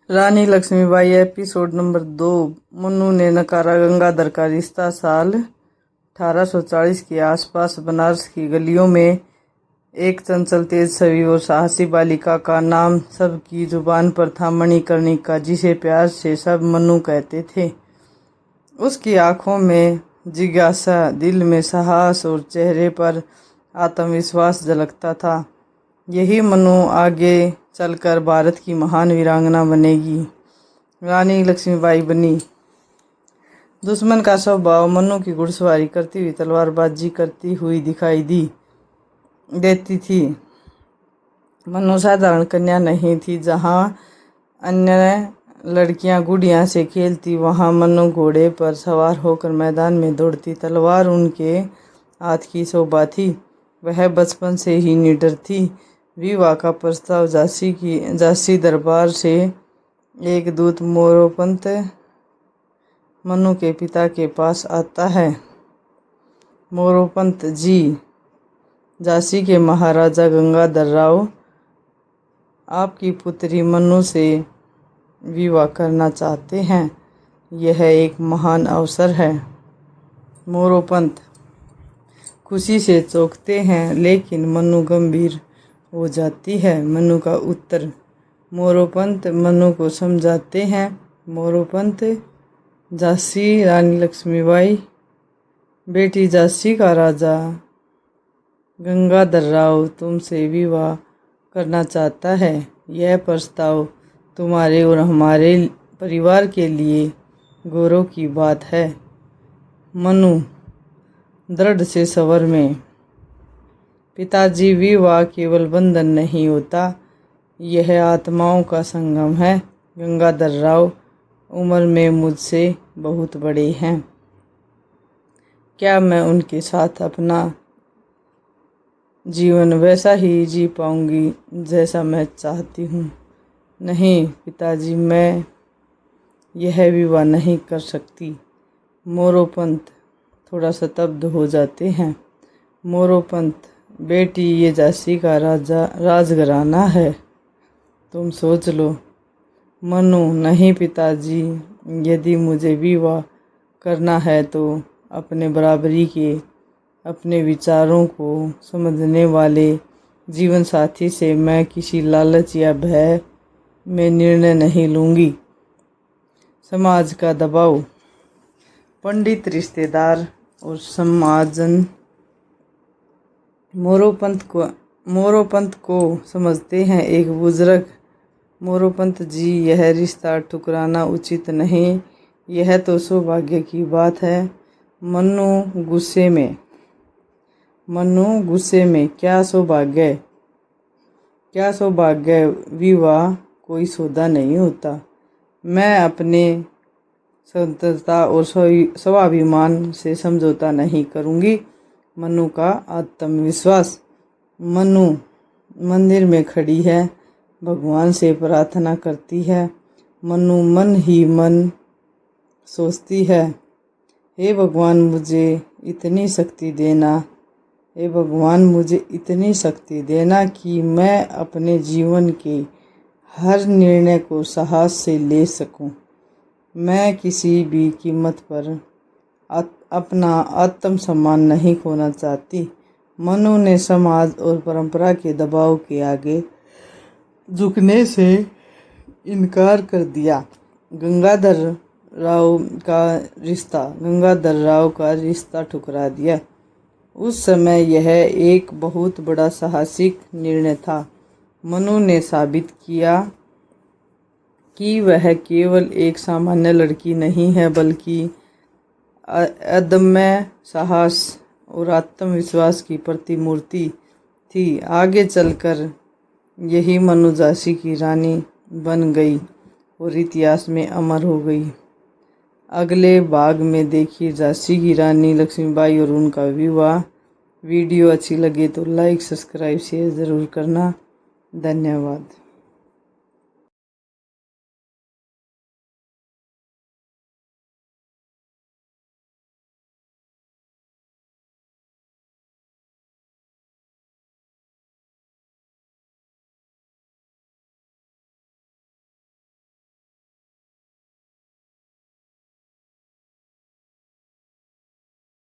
रानी Lakshmibai episode number 2। Mannu ने नकारा गंगाधर का रिश्ता। साल 1840 के आसपास बनारस की गलियों में एक चंचल, तेज छवि और साहसी बालिका का नाम सबकी जुबान पर था, मणिकर्णिका, जिसे प्यार से सब मन्नू कहते थे। उसकी आंखों में जिज्ञासा, दिल में साहस और चेहरे पर आत्मविश्वास झलकता था। यही मन्नू आगे चलकर भारत की महान वीरांगना बनेगी। रानी लक्ष्मीबाई बनी। दुश्मन का स्वभाव। मन्नू की घुड़सवारी करती हुई, तलवारबाजी करती हुई दिखाई देती थी। मन्नू साधारण कन्या नहीं थी। जहाँ अन्य लड़कियां गुड़िया से खेलती, वहाँ मन्नू घोड़े पर सवार होकर मैदान में दौड़ती। तलवार उनके हाथ की शोभा थी। वह बचपन से ही निडर थी। विवाह का प्रस्ताव झांसी दरबार से एक दूत मोरोपंत मन्नू के पिता के पास आता है। मोरोपंत जी, झांसी के महाराजा गंगाधर राव आपकी पुत्री मन्नू से विवाह करना चाहते हैं। यह एक महान अवसर है। मोरोपंत खुशी से चौंकते हैं, लेकिन मन्नू गंभीर हो जाती है। मन्नू का उत्तर। मोरोपंत मन्नू को समझाते हैं। मोरोपंत, झांसी रानी लक्ष्मीबाई, बेटी झांसी का राजा गंगाधर राव तुमसे विवाह करना चाहता है। यह प्रस्ताव तुम्हारे और हमारे परिवार के लिए गौरव की बात है। मन्नू दृढ़ से स्वर में। पिताजी, विवाह केवल बंधन नहीं होता, यह आत्माओं का संगम है। गंगाधर राव उम्र में मुझसे बहुत बड़े हैं। क्या मैं उनके साथ अपना जीवन वैसा ही जी पाऊंगी जैसा मैं चाहती हूँ? नहीं पिताजी, मैं यह विवाह नहीं कर सकती। मोरोपंत थोड़ा स्तब्ध हो जाते हैं। मोरोपंत, बेटी, ये झांसी का राजघराना है, तुम सोच लो। मन्नू, नहीं पिताजी, यदि मुझे विवाह करना है तो अपने बराबरी के, अपने विचारों को समझने वाले जीवन साथी से। मैं किसी लालच या भय में निर्णय नहीं लूँगी। समाज का दबाव। पंडित, रिश्तेदार और समाजन मोरोपंत को समझते हैं एक बुजुर्ग। मोरोपंत जी, यह रिश्ता ठुकराना उचित नहीं, यह तो सौभाग्य की बात है। मन्नू गुस्से में, क्या सौभाग्य? विवाह कोई सौदा नहीं होता। मैं अपने स्वतंत्रता और स्वाभिमान से समझौता नहीं करूँगी। मन्नू का आत्मविश्वास। मन्नू मंदिर में खड़ी है, भगवान से प्रार्थना करती है। मन्नू मन ही मन सोचती है, हे भगवान, मुझे इतनी शक्ति देना। हे भगवान, मुझे इतनी शक्ति देना कि मैं अपने जीवन के हर निर्णय को साहस से ले सकूं। मैं किसी भी कीमत पर अपना आत्मसम्मान नहीं खोना चाहती। मन्नू ने समाज और परंपरा के दबाव के आगे झुकने से इनकार कर दिया। गंगाधर राव का रिश्ता ठुकरा दिया। उस समय यह एक बहुत बड़ा साहसिक निर्णय था। मन्नू ने साबित किया कि वह केवल एक सामान्य लड़की नहीं है, बल्कि अदम्य साहस और आत्मविश्वास की प्रतिमूर्ति थी। आगे चलकर यही मन्नू झांसी की रानी बन गई और इतिहास में अमर हो गई। अगले भाग में देखिए झांसी की रानी लक्ष्मीबाई और उनका विवाह। वीडियो अच्छी लगे तो लाइक, सब्सक्राइब, शेयर ज़रूर करना। धन्यवाद।